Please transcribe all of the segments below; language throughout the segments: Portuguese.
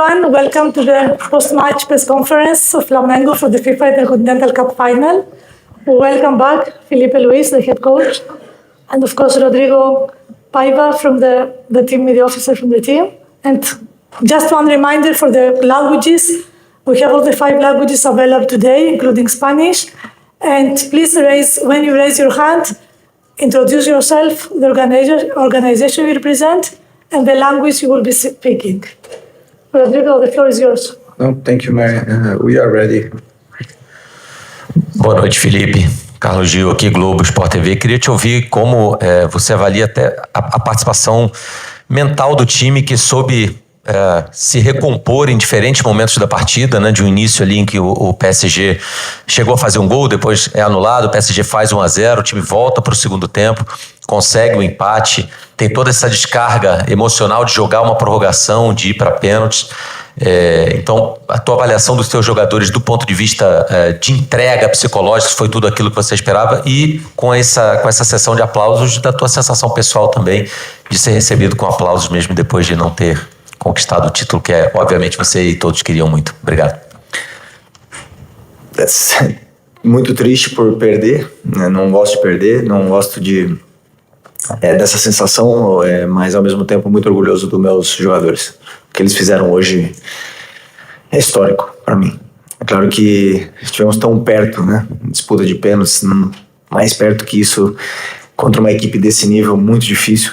everyone. Welcome to the post-match press conference of Flamengo for the FIFA Intercontinental Cup final. We welcome back Filipe Luis, the head coach, and of course Rodrigo Paiva from the team media officer from the team. And just one reminder for the languages, we have all the 5 languages available today, including Spanish. And please when you raise your hand, introduce yourself, the organization you represent, and the language you will be speaking. Rodrigo, the floor is yours. No, thank you, Mary. We are ready. Boa noite, Felipe. Carlos Gil aqui, Globo Sport TV. Queria te ouvir como você avalia até a participação mental do time que soube se recompor em diferentes momentos da partida, né? De um início ali em que o PSG chegou a fazer um gol, depois é anulado, o PSG faz 1-0, o time volta para o segundo tempo, consegue o empate, tem toda essa descarga emocional de jogar uma prorrogação, de ir para pênaltis. Então, a tua avaliação dos teus jogadores do ponto de vista de entrega psicológica, foi tudo aquilo que você esperava, e com essa sessão de aplausos, da tua sensação pessoal também de ser recebido com aplausos mesmo depois de não ter conquistado o título que obviamente você e todos queriam muito. Obrigado. Muito triste por perder, né? Não gosto de perder, não gosto dessa sensação, mas ao mesmo tempo muito orgulhoso dos meus jogadores. O que eles fizeram hoje é histórico para mim. É claro que estivemos tão perto, né? Disputa de pênaltis, mais perto que isso, contra uma equipe desse nível, muito difícil.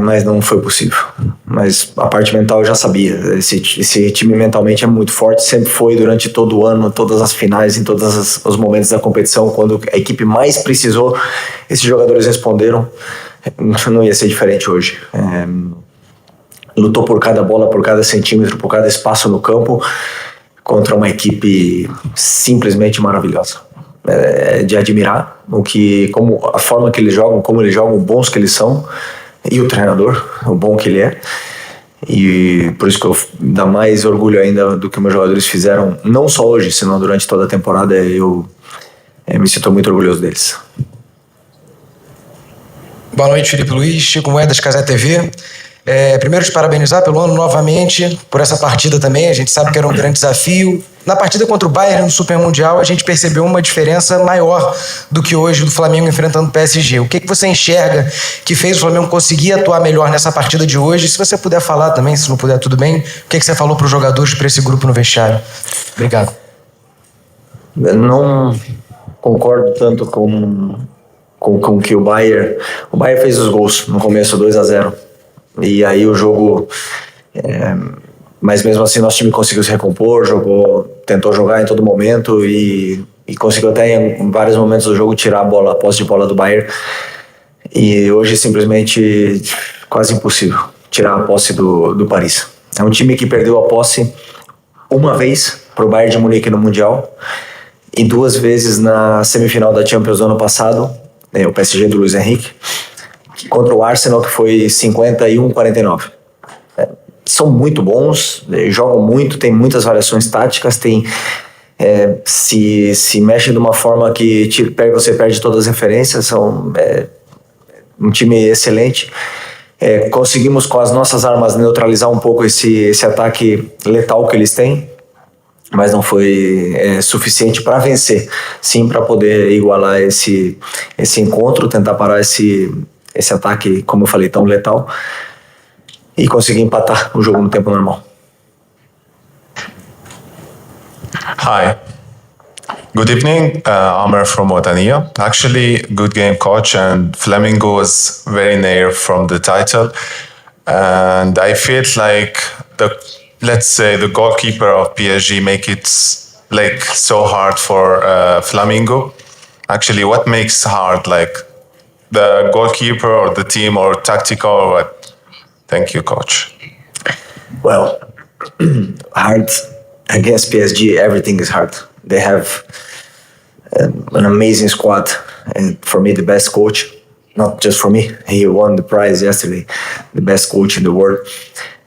Mas não foi possível. Mas a parte mental eu já sabia. Esse time mentalmente é muito forte, sempre foi durante todo o ano, todas as finais, em todos os momentos da competição, quando a equipe mais precisou, esses jogadores responderam. Não ia ser diferente hoje. Lutou por cada bola, por cada centímetro, por cada espaço no campo, contra uma equipe simplesmente maravilhosa. De admirar como a forma que eles jogam, como eles jogam, bons que eles são, e o treinador, o bom que ele é. E por isso que eu dá mais orgulho ainda do que meus jogadores fizeram, não só hoje, senão durante toda a temporada. Eu me sinto muito orgulhoso deles. Boa noite, Filipe Luis, Chico Moedas, Casé TV. Primeiro, te parabenizar pelo ano novamente, por essa partida também. A gente sabe que era um grande desafio. Na partida contra o Bayern no Super Mundial, a gente percebeu uma diferença maior do que hoje do Flamengo enfrentando o PSG. O que você enxerga que fez o Flamengo conseguir atuar melhor nessa partida de hoje? Se você puder falar também, se não puder, tudo bem. O que você falou para os jogadores, para esse grupo no vestiário? Obrigado. Eu não concordo tanto com que o Bayern fez os gols no começo, 2-0. E aí o jogo... mas mesmo assim nosso time conseguiu se recompor, tentou jogar em todo momento e conseguiu até em vários momentos do jogo tirar a posse de bola do Bayern. E hoje simplesmente quase impossível tirar a posse do Paris. É um time que perdeu a posse uma vez para o Bayern de Munique no Mundial e 2 vezes na semifinal da Champions do ano passado, o PSG do Luis Henrique, contra o Arsenal, que foi 51-49. São muito bons, jogam muito, tem muitas variações táticas, se mexem de uma forma que você perde todas as referências. São um time excelente. Conseguimos com as nossas armas neutralizar um pouco esse ataque letal que eles têm, mas não foi suficiente para vencer, sim, para poder igualar esse encontro, tentar parar esse ataque, como eu falei, tão letal, e conseguir empatar o jogo no tempo normal. Hi. Good evening. Amer from Watania. Actually, good game, coach, and Flamengo was very near from the title. And I felt like let's say the goalkeeper of PSG make it like so hard for Flamengo. Actually, what makes hard, like the goalkeeper or the team or tactical or what? Thank you, coach. Well, hard against PSG, everything is hard. They have an amazing squad, and for me, the best coach. Not just for me, he won the prize yesterday, the best coach in the world.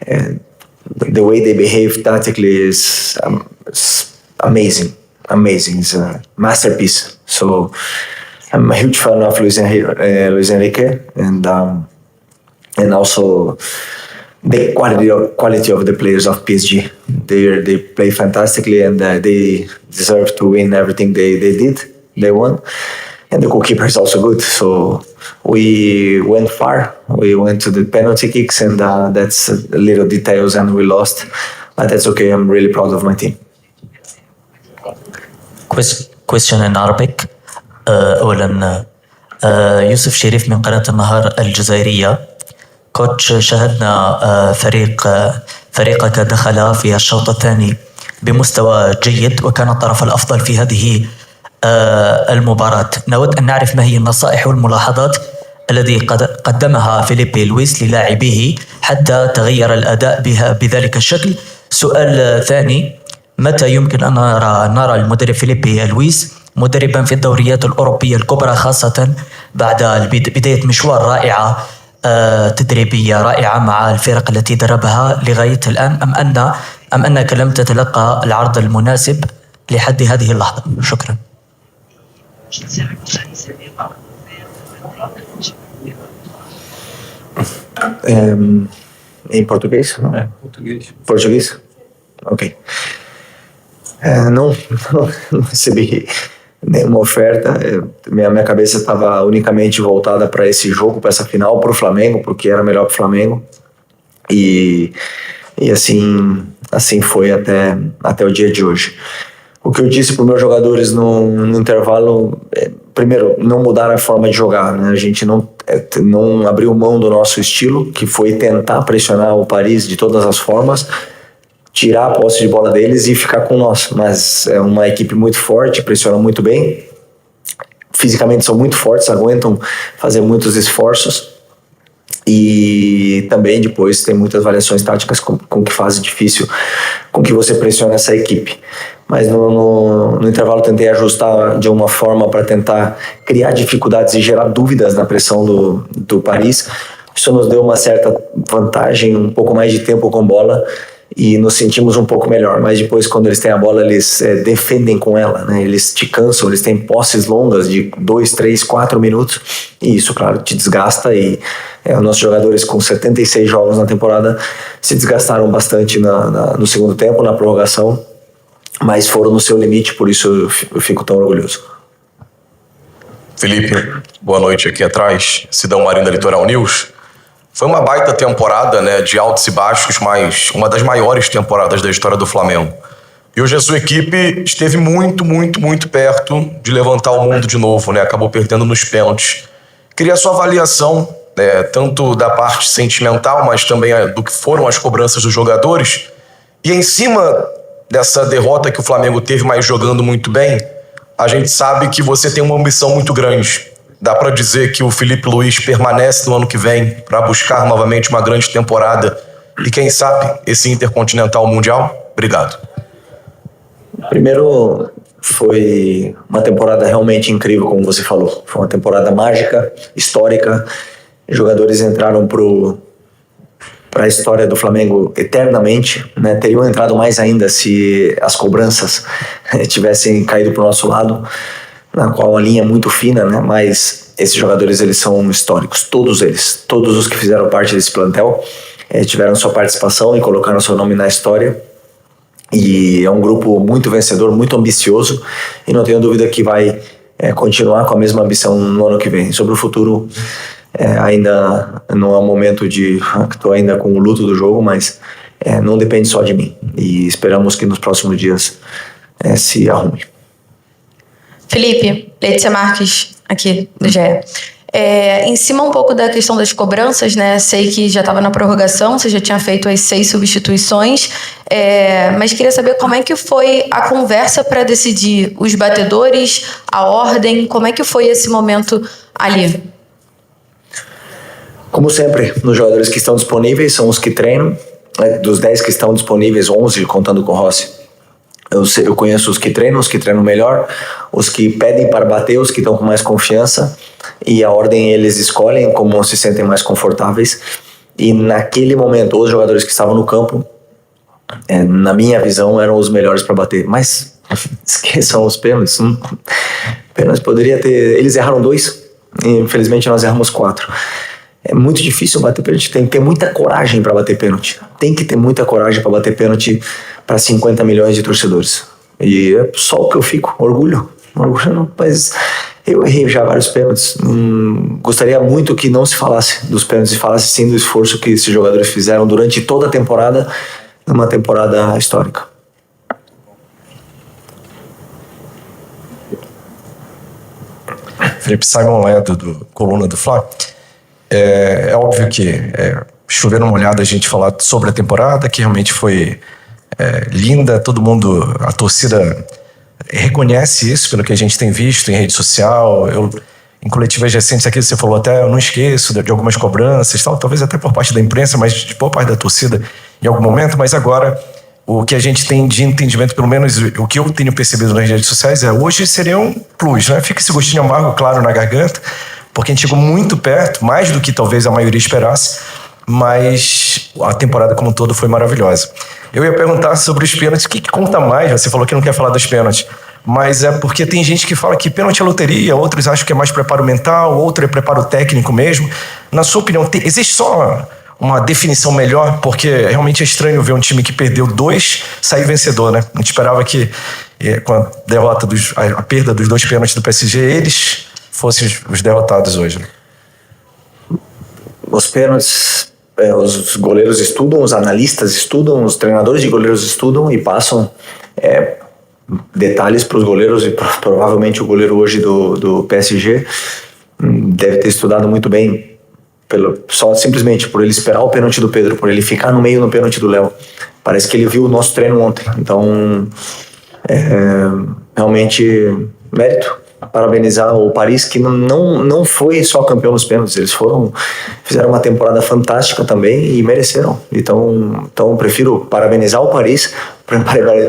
And the way they behave tactically is amazing. It's a masterpiece. So I'm a huge fan of Luis Enrique, and also the quality of the players of PSG. They play fantastically, and they deserve to win everything they did. They won, and the goalkeeper is also good. So we went far. We went to the penalty kicks, and that's little details, and we lost. But that's okay. I'm really proud of my team. Question in Arabic. أولا يوسف شريف من قناة النهار الجزائرية. كوتش، شاهدنا فريقك دخل في الشوط الثاني بمستوى جيد وكان الطرف الأفضل في هذه المباراة. نود أن نعرف ما هي النصائح والملاحظات الذي قدمها فيليبي لويس للاعبيه حتى تغير الأداء بذلك الشكل. سؤال ثاني: متى يمكن أن نرى المدرب فيليبي لويس مدربا في الدوريات الأوروبية الكبرى، خاصة بعد بداية مشوار رائعة تدريبية رائعة مع الفرق التي دربها لغاية الآن، أم أنك لم تتلقى العرض المناسب لحد هذه اللحظة؟ شكرا. Em português? Português. Português? Ok. Não recebi nenhuma oferta. Minha cabeça estava unicamente voltada para esse jogo, para essa final, para o Flamengo, porque era melhor para o Flamengo. E assim foi até o dia de hoje. O que eu disse para os meus jogadores no intervalo, primeiro, não mudar a forma de jogar, né? A gente não abriu mão do nosso estilo, que foi tentar pressionar o Paris de todas as formas, tirar a posse de bola deles e ficar com nós. Mas é uma equipe muito forte, pressiona muito bem, fisicamente são muito fortes, aguentam fazer muitos esforços, e também depois tem muitas variações táticas com que faz difícil com que você pressione essa equipe. Mas no intervalo tentei ajustar de uma forma para tentar criar dificuldades e gerar dúvidas na pressão do Paris. Isso nos deu uma certa vantagem, um pouco mais de tempo com bola, e nos sentimos um pouco melhor. Mas depois, quando eles têm a bola, eles defendem com ela, né? Eles te cansam, eles têm posses longas de 2, 3, 4 minutos, e isso, claro, te desgasta. E os nossos jogadores, com 76 jogos na temporada, se desgastaram bastante no segundo tempo, na prorrogação, mas foram no seu limite, por isso eu fico tão orgulhoso. Felipe, boa noite aqui atrás, Sidão Marinho da Litoral News. Foi uma baita temporada, né, de altos e baixos, mas uma das maiores temporadas da história do Flamengo. E hoje a sua equipe esteve muito, muito, muito perto de levantar o mundo de novo, né? Acabou perdendo nos pênaltis. Queria a sua avaliação, né, tanto da parte sentimental, mas também do que foram as cobranças dos jogadores. E em cima dessa derrota que o Flamengo teve, mas jogando muito bem, a gente sabe que você tem uma ambição muito grande. Dá para dizer que o Filipe Luís permanece no ano que vem para buscar novamente uma grande temporada e, quem sabe, esse Intercontinental Mundial? Obrigado. Primeiro, foi uma temporada realmente incrível, como você falou. Foi uma temporada mágica, histórica. Os jogadores entraram para a história do Flamengo eternamente, né? Teriam entrado mais ainda se as cobranças tivessem caído para o nosso lado, na qual a linha é muito fina, né? Mas esses jogadores, eles são históricos, todos eles, todos os que fizeram parte desse plantel tiveram sua participação e colocaram seu nome na história. E é um grupo muito vencedor, muito ambicioso, e não tenho dúvida que vai continuar com a mesma ambição no ano que vem. Sobre o futuro, ainda não é um momento estou ainda com o luto do jogo, mas não depende só de mim, e esperamos que nos próximos dias se arrume. Felipe, Letícia Marques, aqui do GE. Em cima um pouco da questão das cobranças, né? Sei que já estava na prorrogação, você já tinha feito as 6 substituições, mas queria saber como é que foi a conversa para decidir os batedores, a ordem, como é que foi esse momento ali? Como sempre, nos jogadores que estão disponíveis são os que treinam, dos 10 que estão disponíveis, 11 contando com o Rossi. Eu conheço os que treinam melhor, os que pedem para bater, os que estão com mais confiança, e a ordem eles escolhem como se sentem mais confortáveis. E naquele momento, os jogadores que estavam no campo, na minha visão, eram os melhores para bater. Mas esqueçam os pênaltis. Pênaltis poderia ter... Eles erraram 2, e infelizmente nós erramos 4. É muito difícil bater pênalti, tem que ter muita coragem para bater pênalti. Tem que ter muita coragem para bater pênalti para 50 milhões de torcedores. E é só o que eu fico, orgulho não, mas eu errei já vários pênaltis. Gostaria muito que não se falasse dos pênaltis, falasse sim do esforço que esses jogadores fizeram durante toda a temporada, numa temporada histórica. Felipe, Simon Ledo, do Coluna do Fla. É óbvio que chover numa olhada a gente falar sobre a temporada, que realmente foi linda, todo mundo, a torcida reconhece isso pelo que a gente tem visto em rede social. Em coletivas recentes aqui você falou até, eu não esqueço de algumas cobranças, talvez até por parte da imprensa, mas de boa parte da torcida em algum momento, mas agora o que a gente tem de entendimento, pelo menos o que eu tenho percebido nas redes sociais hoje seria um plus, né? Fica esse gostinho amargo, claro, na garganta, porque a gente chegou muito perto, mais do que talvez a maioria esperasse, mas a temporada como um todo foi maravilhosa. Eu ia perguntar sobre os pênaltis, o que conta mais? Você falou que não quer falar dos pênaltis, mas é porque tem gente que fala que pênalti é loteria, outros acham que é mais preparo mental, outro é preparo técnico mesmo. Na sua opinião, existe só uma definição melhor? Porque realmente é estranho ver um time que perdeu 2 sair vencedor, né? A gente esperava que com a derrota, a perda dos 2 pênaltis do PSG, eles fossem os derrotados hoje. Os pênaltis, os goleiros estudam, os analistas estudam, os treinadores de goleiros estudam e passam detalhes para os goleiros, e provavelmente o goleiro hoje do PSG deve ter estudado muito bem, só simplesmente por ele esperar o pênalti do Pedro, por ele ficar no meio no pênalti do Léo. Parece que ele viu o nosso treino ontem. Então, realmente, mérito. Parabenizar o Paris, que não foi só campeão nos pênaltis, eles fizeram uma temporada fantástica também e mereceram. Então prefiro parabenizar o Paris,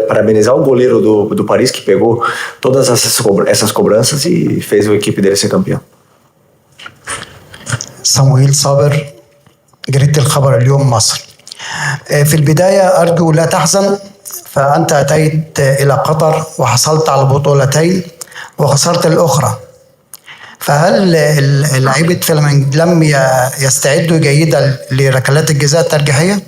parabenizar o goleiro do Paris, que pegou todas essas cobranças e fez a equipe dele ser campeão. صموئيل صابر، جريدة الخبر اليوم مصر. في البداية أرجو لا تحزن، فأنت أتيت إلى قطر وحصلت على بطولتين وخسرت الأخرى، فهل لعيبة فلامينغو لم يستعدوا جيدا لركلات الجزاء الترجيحية؟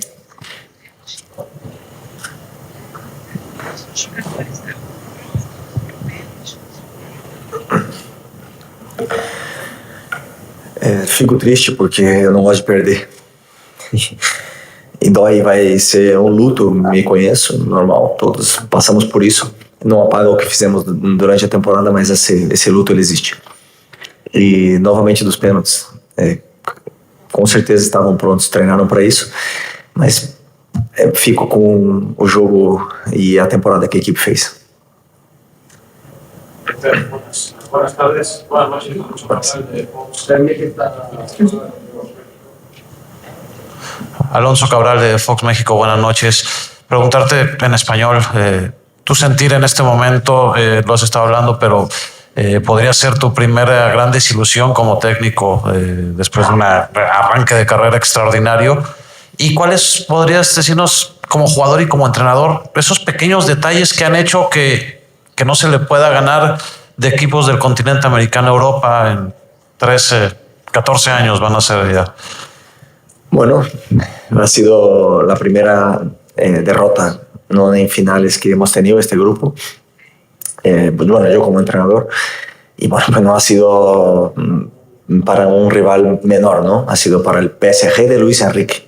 Fico triste porque eu não gosto de perder. E dói, vai ser um luto, me conheço, normal, todos passamos por isso. Não apaga o que fizemos durante a temporada, mas esse luto ele existe. E novamente dos pênaltis, com certeza estavam prontos, treinaram para isso, mas fico com o jogo e a temporada que a equipe fez. Buenas tardes, buenas noches. Alonso Cabral de Fox México, buenas noches. Preguntarte en español, tu sentir en este momento, lo has estado hablando, pero podría ser tu primera gran desilusión como técnico después de un arranque de carrera extraordinario. ¿Y cuáles podrías decirnos como jugador y como entrenador esos pequeños detalles que han hecho que no se le pueda ganar de equipos del continente americano a Europa en 13, 14 años van a ser ya? Bueno, ha sido la primera derrota, no en finales que hemos tenido este grupo. Pues bueno, yo como entrenador, y bueno, pues no ha sido para un rival menor, ¿no? Ha sido para el PSG de Luis Enrique,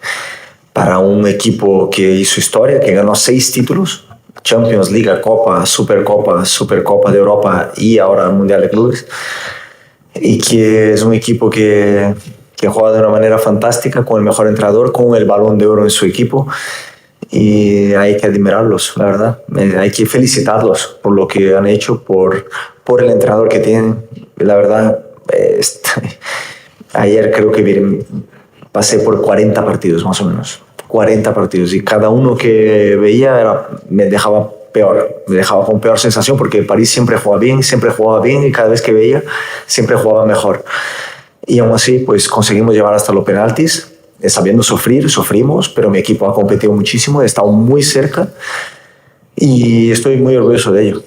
para un equipo que hizo historia, que ganó 6 títulos, Champions League, Copa, Supercopa de Europa y ahora el Mundial de Clubes, y que es un equipo que juega de una manera fantástica, con el mejor entrenador, con el Balón de Oro en su equipo, y hay que admirarlos, la verdad. Hay que felicitarlos por lo que han hecho, por el entrenador que tienen. La verdad, ayer creo que pasé por 40 partidos más o menos, 40 partidos, y cada uno que veía me dejaba peor, me dejaba con peor sensación, porque París siempre jugaba bien, y cada vez que veía siempre jugaba mejor. Y aún así, pues conseguimos llevar hasta los penaltis, sabiendo sufrimos, pero mi equipo ha competido muchísimo, he estado muy cerca y estoy muy orgulloso de ello.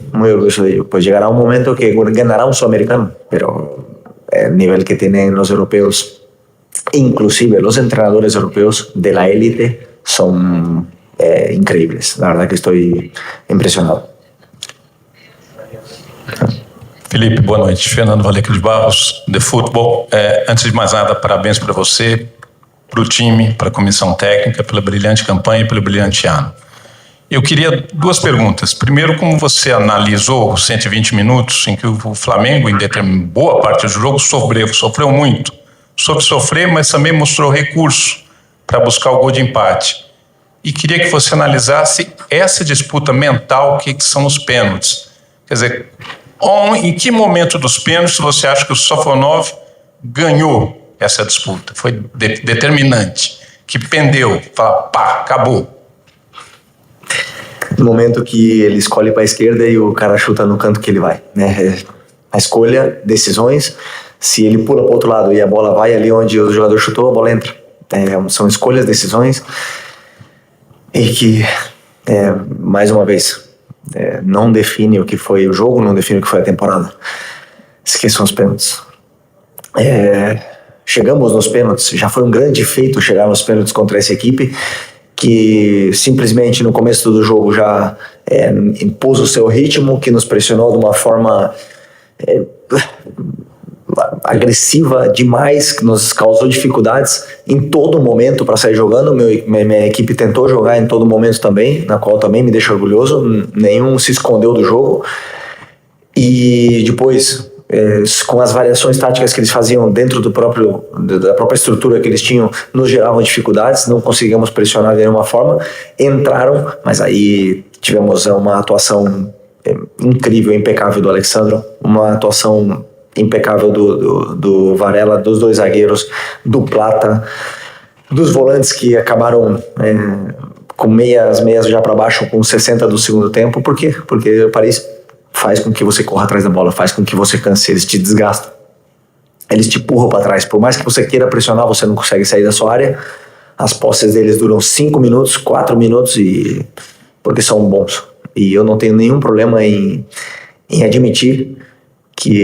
Pues llegará un momento que ganará un sudamericano, pero el nivel que tienen los europeos Inclusive, los entrenadores europeos de la élite son increíbles. La verdad que estoy impresionado. Felipe, boa noite. Fernando Valeca de Barros, de Futebol. Antes de mais nada, parabéns para você, para o time, para a comissão técnica, pela brilhante campanha e pelo brilhante ano. Eu queria duas perguntas. Primeiro, como você analisou os 120 minutos em que o Flamengo, em boa parte do jogo, sofreu muito. Soube sofrer, mas também mostrou recurso para buscar o gol de empate. E queria que você analisasse essa disputa mental que são os pênaltis. Quer dizer, em que momento dos pênaltis você acha que o Sofonov ganhou essa disputa? Foi determinante, que pendeu, fala, pá, acabou. No momento que ele escolhe para a esquerda e o cara chuta no canto que ele vai, né? A escolha, decisões, se ele pula para o outro lado e a bola vai ali onde o jogador chutou, a bola entra. São escolhas, decisões e que, mais uma vez, não define o que foi o jogo, não define o que foi a temporada. Esqueçam os pênaltis. Chegamos nos pênaltis, já foi um grande feito chegar nos pênaltis contra essa equipe que simplesmente no começo do jogo já impôs o seu ritmo, que nos pressionou de uma forma agressiva demais, que nos causou dificuldades em todo momento para sair jogando. Minha equipe tentou jogar em todo momento também, na qual também me deixa orgulhoso. Nenhum se escondeu do jogo. E depois, com as variações táticas que eles faziam dentro da própria estrutura que eles tinham, nos geravam dificuldades, não conseguíamos pressionar de nenhuma forma. Entraram, mas aí tivemos uma atuação incrível, impecável do Alexandro, uma atuação impecável do Varela, dos dois zagueiros, do Plata, dos volantes que acabaram com as meias já para baixo com 60 do segundo tempo. Por quê? Porque o Paris faz com que você corra atrás da bola, faz com que você canse, eles te desgastam, eles te empurram para trás. Por mais que você queira pressionar, você não consegue sair da sua área. As posses deles duram 5 minutos, 4 minutos, porque são bons. E eu não tenho nenhum problema em admitir que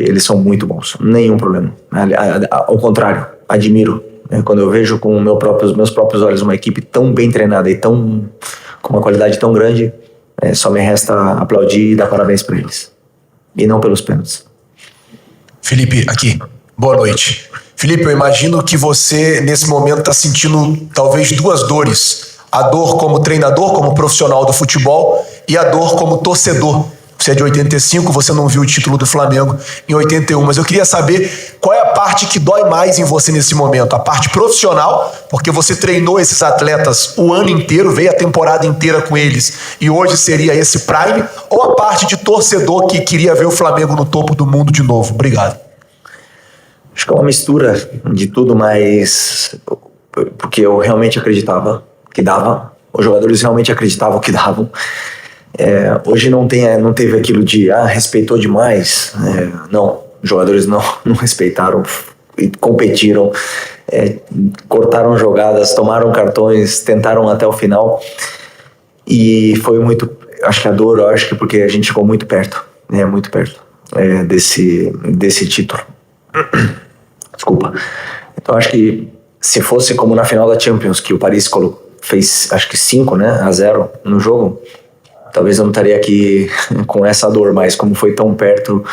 eles são muito bons. Nenhum problema. Ao contrário, admiro. Quando eu vejo com meus próprios olhos uma equipe tão bem treinada e com uma qualidade tão grande, só me resta aplaudir e dar parabéns para eles. E não pelos pênaltis. Felipe, aqui. Boa noite. Felipe, eu imagino que você, nesse momento, está sentindo talvez duas dores. A dor como treinador, como profissional do futebol, e a dor como torcedor. Você é de 85, você não viu o título do Flamengo em 81, mas eu queria saber qual é a parte que dói mais em você nesse momento. A parte profissional, porque você treinou esses atletas o ano inteiro, veio a temporada inteira com eles e hoje seria esse prime, ou a parte de torcedor que queria ver o Flamengo no topo do mundo de novo? Obrigado. Acho que é uma mistura de tudo, mas porque eu realmente acreditava que dava, os jogadores realmente acreditavam que davam. Hoje não teve aquilo de respeitou demais. Não, os jogadores não respeitaram e competiram, cortaram jogadas, tomaram cartões, tentaram até o final. E foi muito, acho que a dor, acho que porque a gente chegou muito perto, desse título. Desculpa. Então acho que se fosse como na final da Champions, que o Paris fez acho que 5-0 no jogo, talvez eu não estaria aqui com essa dor, mas como foi tão perto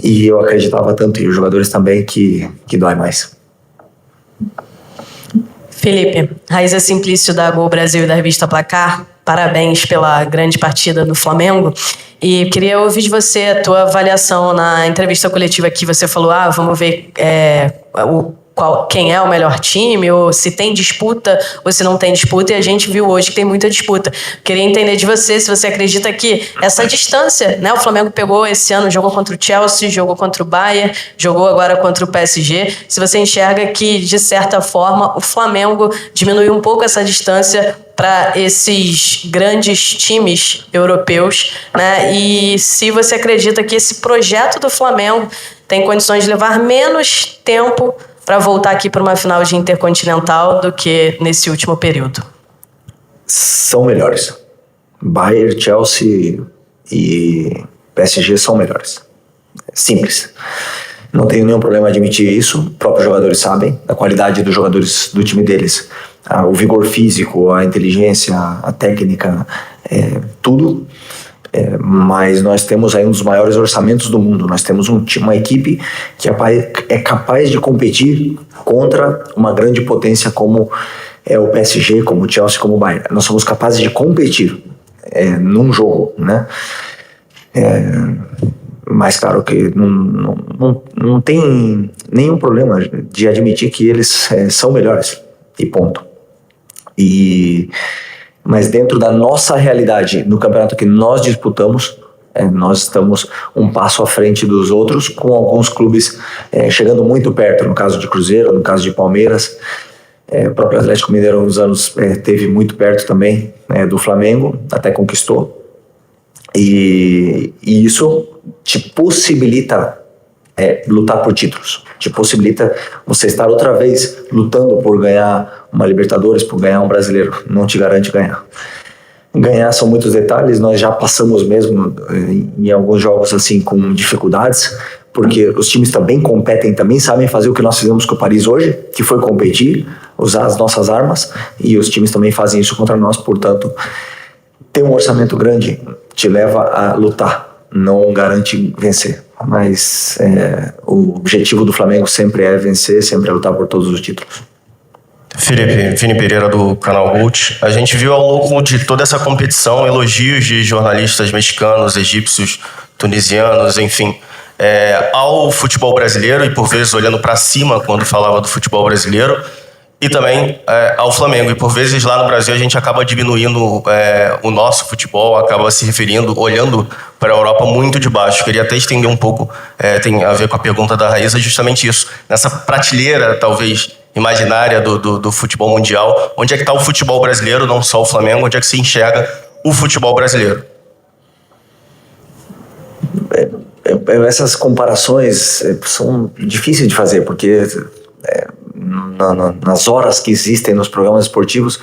e eu acreditava tanto, e os jogadores também, que dói mais. Felipe, Raíza Simplício da Gol Brasil e da revista Placar, parabéns pela grande partida do Flamengo. E queria ouvir de você a tua avaliação na entrevista coletiva que você falou, vamos ver quem é o melhor time, ou se tem disputa, ou se não tem disputa, e a gente viu hoje que tem muita disputa. Queria entender de você, se você acredita que essa distância, né, o Flamengo pegou esse ano, jogou contra o Chelsea, jogou contra o Bayern, jogou agora contra o PSG, se você enxerga que, de certa forma, o Flamengo diminuiu um pouco essa distância para esses grandes times europeus, né, e se você acredita que esse projeto do Flamengo tem condições de levar menos tempo para voltar aqui para uma final de Intercontinental do que nesse último período. São melhores. Bayern, Chelsea e PSG são melhores. Simples. Não tenho nenhum problema em admitir isso. Os próprios jogadores sabem a qualidade dos jogadores do time deles, o vigor físico, a inteligência, a técnica, tudo. Mas nós temos aí um dos maiores orçamentos do mundo. Nós temos uma equipe que é capaz de competir contra uma grande potência como o PSG, como o Chelsea, como o Bayern. Nós somos capazes de competir num jogo, né? Mas claro que não tem nenhum problema de admitir que eles são melhores, e ponto. Mas dentro da nossa realidade, no campeonato que nós disputamos, nós estamos um passo à frente dos outros, com alguns clubes chegando muito perto, no caso de Cruzeiro, no caso de Palmeiras. O próprio Atlético Mineiro, há uns anos, esteve muito perto também do Flamengo, até conquistou. E isso te possibilita lutar por títulos, te possibilita você estar outra vez lutando por ganhar uma Libertadores, por ganhar um Brasileiro. Não te garante ganhar. Ganhar são muitos detalhes, nós já passamos mesmo em alguns jogos assim com dificuldades, porque os times também competem, também sabem fazer o que nós fizemos com o Paris hoje, que foi competir, usar as nossas armas, e os times também fazem isso contra nós. Portanto, ter um orçamento grande te leva a lutar, não garante vencer. Mas o objetivo do Flamengo sempre é vencer, sempre é lutar por todos os títulos. Felipe, Vini Pereira do canal Gold. A gente viu ao longo de toda essa competição elogios de jornalistas mexicanos, egípcios, tunisianos, enfim, ao futebol brasileiro, e por vezes olhando para cima quando falava do futebol brasileiro, e também ao Flamengo. E por vezes lá no Brasil a gente acaba diminuindo o nosso futebol, acaba se referindo, olhando para a Europa muito de baixo. Queria até estender um pouco, tem a ver com a pergunta da Raíssa, justamente isso. Nessa prateleira, talvez, imaginária do futebol mundial, onde é que está o futebol brasileiro, não só o Flamengo, onde é que se enxerga o futebol brasileiro? Essas comparações são difíceis de fazer, porque nas horas que existem nos programas esportivos,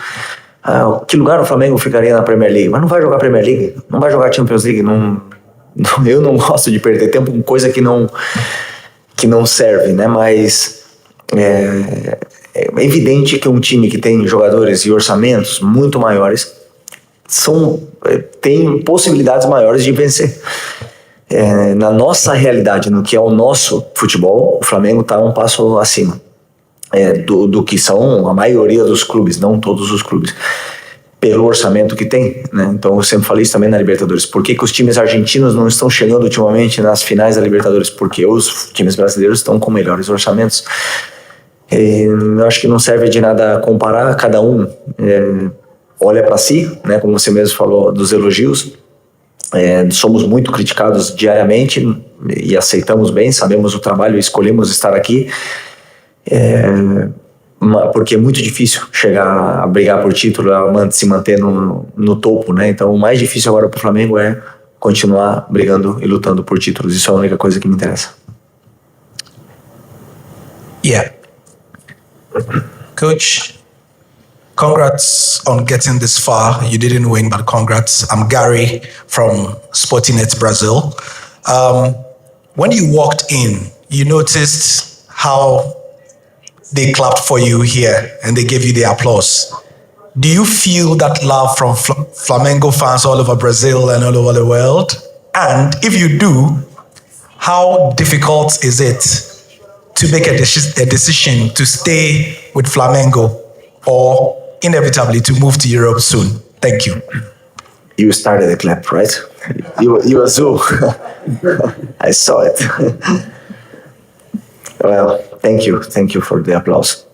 que lugar o Flamengo ficaria na Premier League? Mas não vai jogar Premier League, não vai jogar Champions League. Eu não gosto de perder tempo com coisa que não serve, né? Mas é evidente que um time que tem jogadores e orçamentos muito maiores tem possibilidades maiores de vencer. Na nossa realidade, no que é o nosso futebol, o Flamengo está um passo acima do que são a maioria dos clubes, não todos os clubes, pelo orçamento que tem, né? Então eu sempre falei isso também na Libertadores. Por que os times argentinos não estão chegando ultimamente nas finais da Libertadores? Porque os times brasileiros estão com melhores orçamentos. Eu acho que não serve de nada comparar, cada um olha para si, né? Como você mesmo falou dos elogios. Somos muito criticados diariamente e aceitamos bem, sabemos o trabalho e escolhemos estar aqui, porque é muito difícil chegar a brigar por título, a se manter no topo, né? Então o mais difícil agora para o Flamengo é continuar brigando e lutando por títulos. Isso é a única coisa que me interessa. Yeah. Coach, congrats on getting this far. You didn't win, but congrats. I'm Gary from Sportinet Brazil. When you walked in, you noticed how they clapped for you here and they gave you the applause. Do you feel that love from Flamengo fans all over Brazil and all over the world? And if you do, how difficult is it to make a decision to stay with Flamengo or inevitably to move to Europe soon? Thank you. You started the clap, right? You Azul. I saw it. Well, thank you for the applause.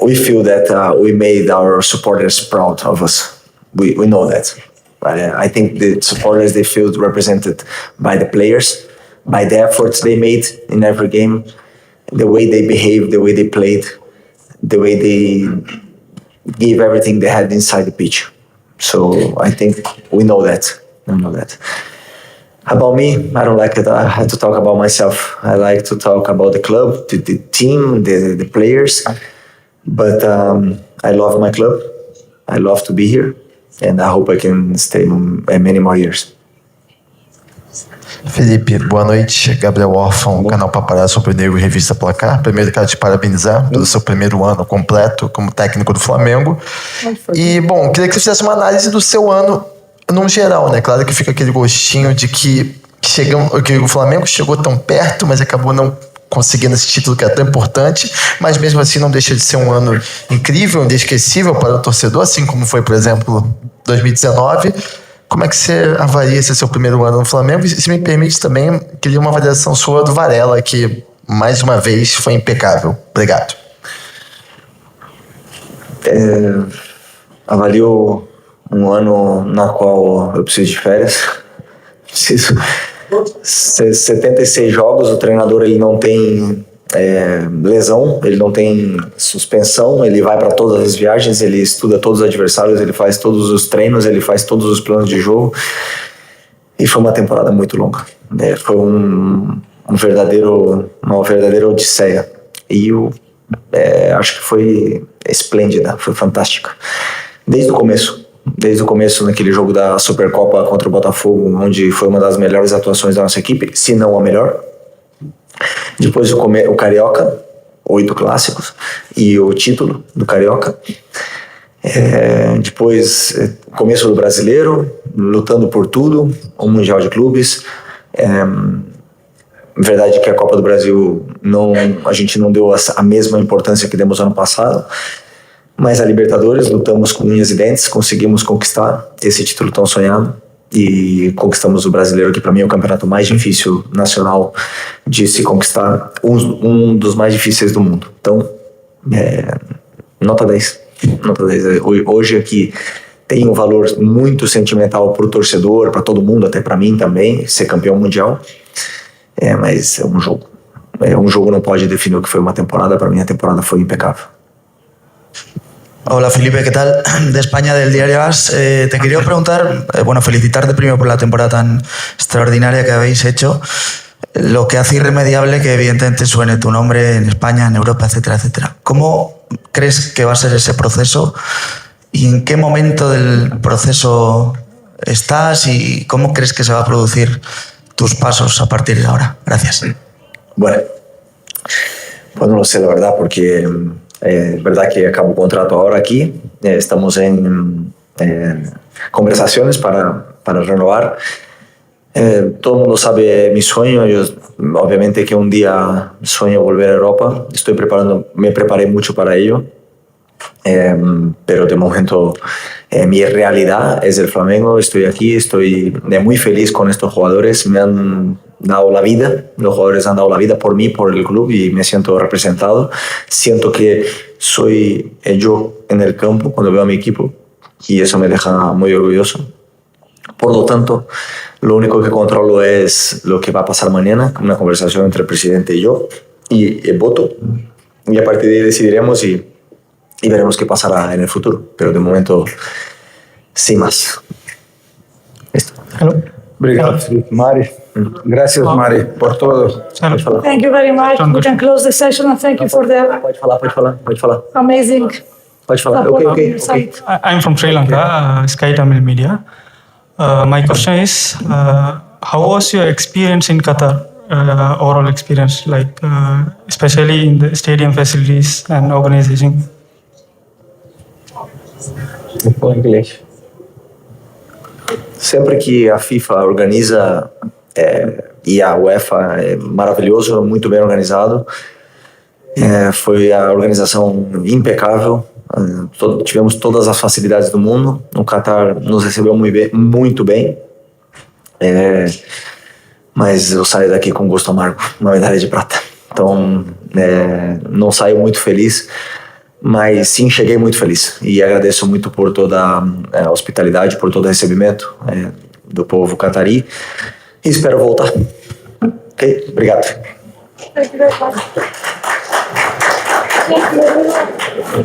We feel that we made our supporters proud of us. We know that. I think the supporters, they feel represented by the players, by the efforts they made in every game, the way they behaved, the way they played, the way they gave everything they had inside the pitch. So I think we know that. About me, I don't like it. I have to talk about myself. I like to talk about the club, the team, the players. But I love my club. I love to be here. And I hope I can stay many more years. Felipe, boa noite. Gabriel Orfão, canal Paparazzo Negro, revista Placar. Primeiro, quero te parabenizar pelo seu primeiro ano completo como técnico do Flamengo. E, bom, queria que você fizesse uma análise do seu ano num geral, né? Claro que fica aquele gostinho de que o Flamengo chegou tão perto, mas acabou não conseguindo esse título que é tão importante, mas mesmo assim não deixa de ser um ano incrível, inesquecível para o torcedor, assim como foi, por exemplo, 2019. Como é que você avalia esse seu primeiro ano no Flamengo? E se me permite também, queria uma avaliação sua do Varela, que mais uma vez foi impecável. Obrigado. Avalio um ano na qual eu preciso de férias. Preciso 76 jogos, o treinador ele não tem lesão, ele não tem suspensão, ele vai para todas as viagens, ele estuda todos os adversários, ele faz todos os treinos, ele faz todos os planos de jogo, e foi uma temporada muito longa, foi uma verdadeira odisseia, e eu acho que foi esplêndida, foi fantástica, desde o começo naquele jogo da Supercopa contra o Botafogo, onde foi uma das melhores atuações da nossa equipe, se não a melhor. Depois o Carioca, 8 clássicos e o título do Carioca. Depois o começo do Brasileiro, lutando por tudo, o Mundial de Clubes. Verdade que a Copa do Brasil a gente não deu a mesma importância que demos ano passado, mas a Libertadores lutamos com unhas e dentes, conseguimos conquistar esse título tão sonhado. E conquistamos o Brasileiro, que para mim é o campeonato mais difícil nacional de se conquistar, um dos mais difíceis do mundo. Então, nota 10. Hoje aqui tem um valor muito sentimental para o torcedor, para todo mundo, até para mim também, ser campeão mundial. Mas é um jogo. Um jogo não pode definir o que foi uma temporada. Para mim a temporada foi impecável. Hola Felipe, ¿qué tal? De España, del diario AS. Te quería preguntar, felicitarte primero por la temporada tan extraordinaria que habéis hecho. Lo que hace irremediable que evidentemente suene tu nombre en España, en Europa, etcétera, etcétera. ¿Cómo crees que va a ser ese proceso? ¿Y en qué momento del proceso estás? ¿Y cómo crees que se va a producir tus pasos a partir de ahora? Gracias. Bueno, pues no lo sé la verdad, porque es verdad que acabo el contrato ahora aquí. Estamos en conversaciones para renovar. Todo el mundo sabe mi sueño. Yo, obviamente que un día sueño volver a Europa. Me preparé mucho para ello. Pero de momento mi realidad es el Flamengo. Estoy aquí, estoy muy feliz con estos jugadores. Me han dado la vida, los jugadores han dado la vida por mí, por el club, y me siento representado. Siento que soy yo en el campo cuando veo a mi equipo, y eso me deja muy orgulloso. Por lo tanto, lo único que controlo es lo que va a pasar mañana, una conversación entre el presidente y yo, y el voto, y a partir de ahí decidiremos y veremos qué pasará en el futuro. Pero de momento, sin más. Obrigado, Felipe. Mari, gracias, Mari, por todo. Thank you very much. We can close the session and thank you for the Pode falar. amazing Pode falar. support Okay. on your side. I'm from Sri Lanka, Sky Tamil Media. My question is, how was your experience in Qatar? Overall experience, like especially in the stadium facilities and organization? Inglês. Sempre que a FIFA organiza e a UEFA é maravilhoso, muito bem organizado. Foi a organização impecável. Tivemos todas as facilidades do mundo. O Qatar nos recebeu muito bem. Mas eu saio daqui com gosto amargo, uma medalha de prata. Então, não saio muito feliz, mas sim cheguei muito feliz. E agradeço muito por toda a hospitalidade, por todo o recebimento do povo catarí. E espero voltar. Ok? Obrigado. Thank you very much. Thank you.